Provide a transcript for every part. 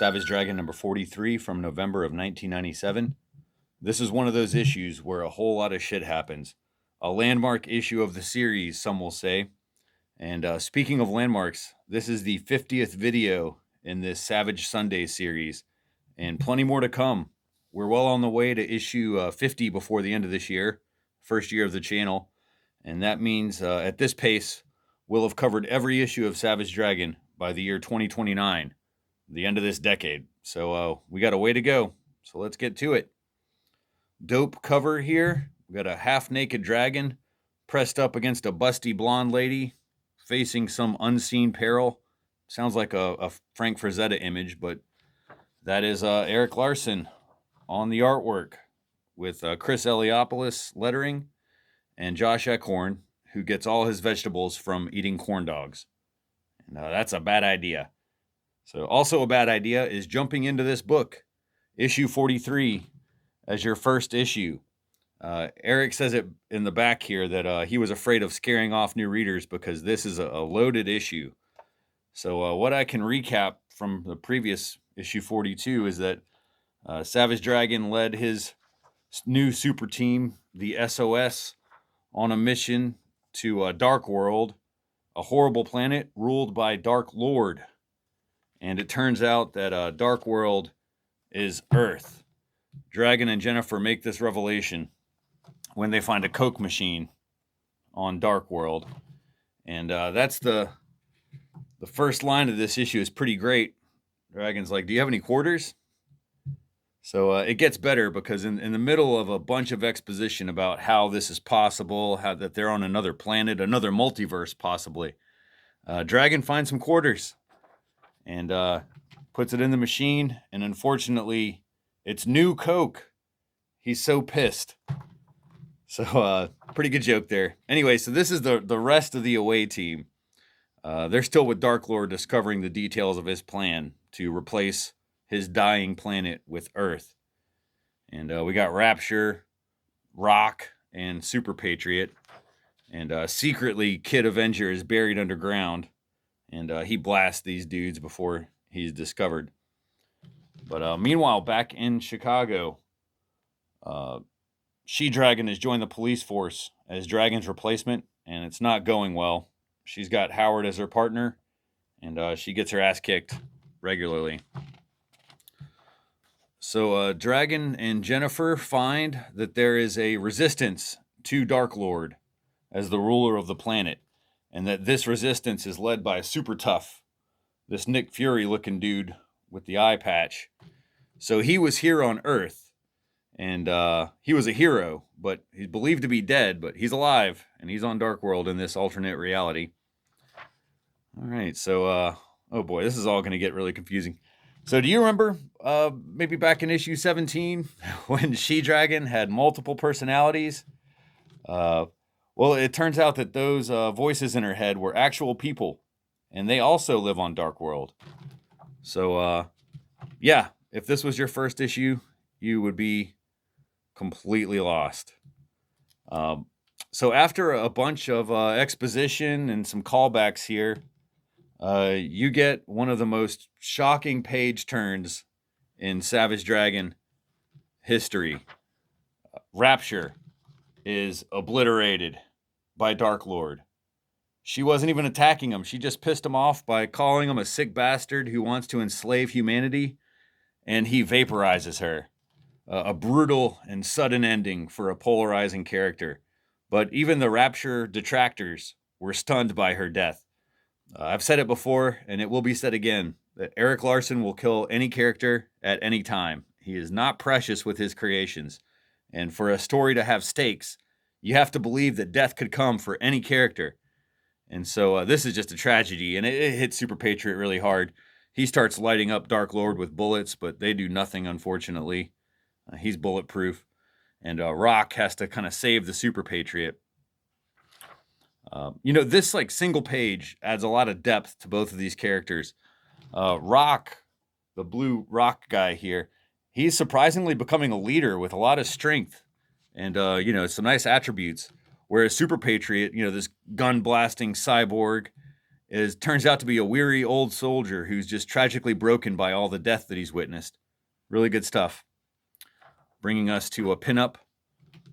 Savage Dragon number 43 from November of 1997. This is one of those issues where a whole lot of shit happens. A landmark issue of the series, some will say. And speaking of landmarks, this is the 50th video in this Savage Sunday series, and plenty more to come. We're well on the way to issue 50 before the end of this year, first year of the channel. And that means at this pace, we'll have covered every issue of Savage Dragon by the year 2029, the end of this decade. So we got a way to go. So let's get to it. Dope cover here. We got a half-naked dragon pressed up against a busty blonde lady facing some unseen peril. Sounds like a Frank Frazetta image, but that is Erik Larsen on the artwork with Chris Eliopoulos lettering and Josh Eckhorn, who gets all his vegetables from eating corn dogs. And that's a bad idea. So also a bad idea is jumping into this book, issue 43, as your first issue. Erik says it in the back here that he was afraid of scaring off new readers because this is a loaded issue. So what I can recap from the previous issue 42 is that Savage Dragon led his new super team, the SOS, on a mission to Dark World, a horrible planet ruled by Dark Lord. And it turns out that Dark World is Earth. Dragon and Jennifer make this revelation when they find a Coke machine on Dark World. And that's the first line of this issue is pretty great. Dragon's like, "Do you have any quarters?" So it gets better because in the middle of a bunch of exposition about how this is possible, how that they're on another planet, another multiverse possibly, Dragon finds some quarters and puts it in the machine. And unfortunately, it's new Coke. He's so pissed. So pretty good joke there. Anyway, so this is the rest of the away team. They're still with Dark Lord discovering the details of his plan to replace his dying planet with Earth. And we got Rapture, Rock, and Super Patriot. And secretly, Kid Avenger is buried underground. And he blasts these dudes before he's discovered. But meanwhile, back in Chicago, She-Dragon has joined the police force as Dragon's replacement, and it's not going well. She's got Howard as her partner, and she gets her ass kicked regularly. So Dragon and Jennifer find that there is a resistance to Dark Lord as the ruler of the planet, and that this resistance is led by Super Tough, this Nick Fury-looking dude with the eye patch. So he was here on Earth, and he was a hero, but he's believed to be dead, but he's alive, and he's on Dark World in this alternate reality. All right, so, oh boy, this is all going to get really confusing. So do you remember maybe back in issue 17 when She-Dragon had multiple personalities? Well, it turns out that those voices in her head were actual people, and they also live on Dark World. So, yeah, if this was your first issue, you would be completely lost. So after a bunch of exposition and some callbacks here, you get one of the most shocking page turns in Savage Dragon history. Rapture is obliterated by Dark Lord. She wasn't even attacking him. She just pissed him off by calling him a sick bastard who wants to enslave humanity, and he vaporizes her. A brutal and sudden ending for a polarizing character. But even the Rapture detractors were stunned by her death. I've said it before, and it will be said again, that Erik Larsen will kill any character at any time. He is not precious with his creations. And for a story to have stakes, you have to believe that death could come for any character. And so this is just a tragedy, and it hits Super Patriot really hard. He starts lighting up Dark Lord with bullets, but they do nothing, unfortunately. He's bulletproof. And Rock has to kind of save the Super Patriot. This like single page adds a lot of depth to both of these characters. Rock, the blue rock guy here, he's surprisingly becoming a leader with a lot of strength and, some nice attributes. Whereas Super Patriot, this gun blasting cyborg turns out to be a weary old soldier who's just tragically broken by all the death that he's witnessed. Really good stuff. Bringing us to a pinup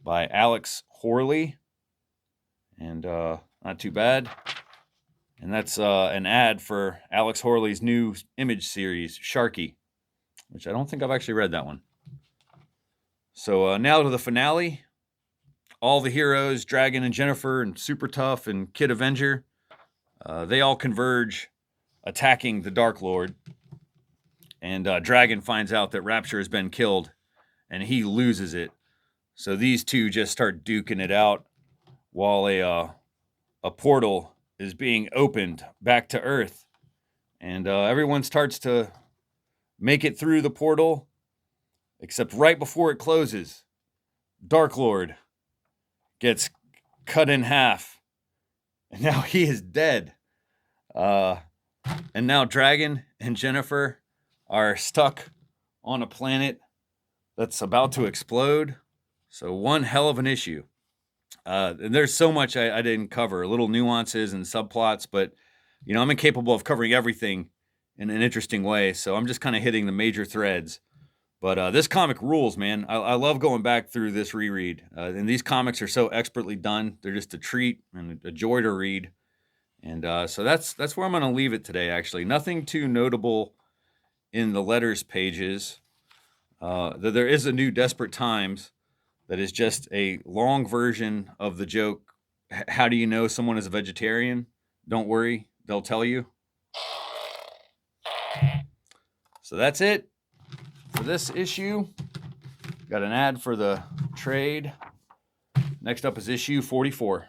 by Alex Horley. And not too bad. And that's an ad for Alex Horley's new image series, Sharky, which I don't think I've actually read that one. So now to the finale. All the heroes, Dragon and Jennifer and Super Tough and Kid Avenger, they all converge, attacking the Dark Lord. And Dragon finds out that Rapture has been killed, and he loses it. So these two just start duking it out while a portal is being opened back to Earth. And everyone starts to make it through the portal, except right before it closes, Dark Lord gets cut in half, and now he is dead. And now Dragon and Jennifer are stuck on a planet that's about to explode. So one hell of an issue. And there's so much I didn't cover, little nuances and subplots, but I'm incapable of covering everything in an interesting way. So I'm just kind of hitting the major threads. But this comic rules, man. I love going back through this reread. And these comics are so expertly done. They're just a treat and a joy to read. And so that's where I'm going to leave it today, actually. Nothing too notable in the letters pages. There is a new Desperate Times that is just a long version of the joke, how do you know someone is a vegetarian? Don't worry, they'll tell you. So that's it for this issue. Got an ad for the trade. Next up is issue 44.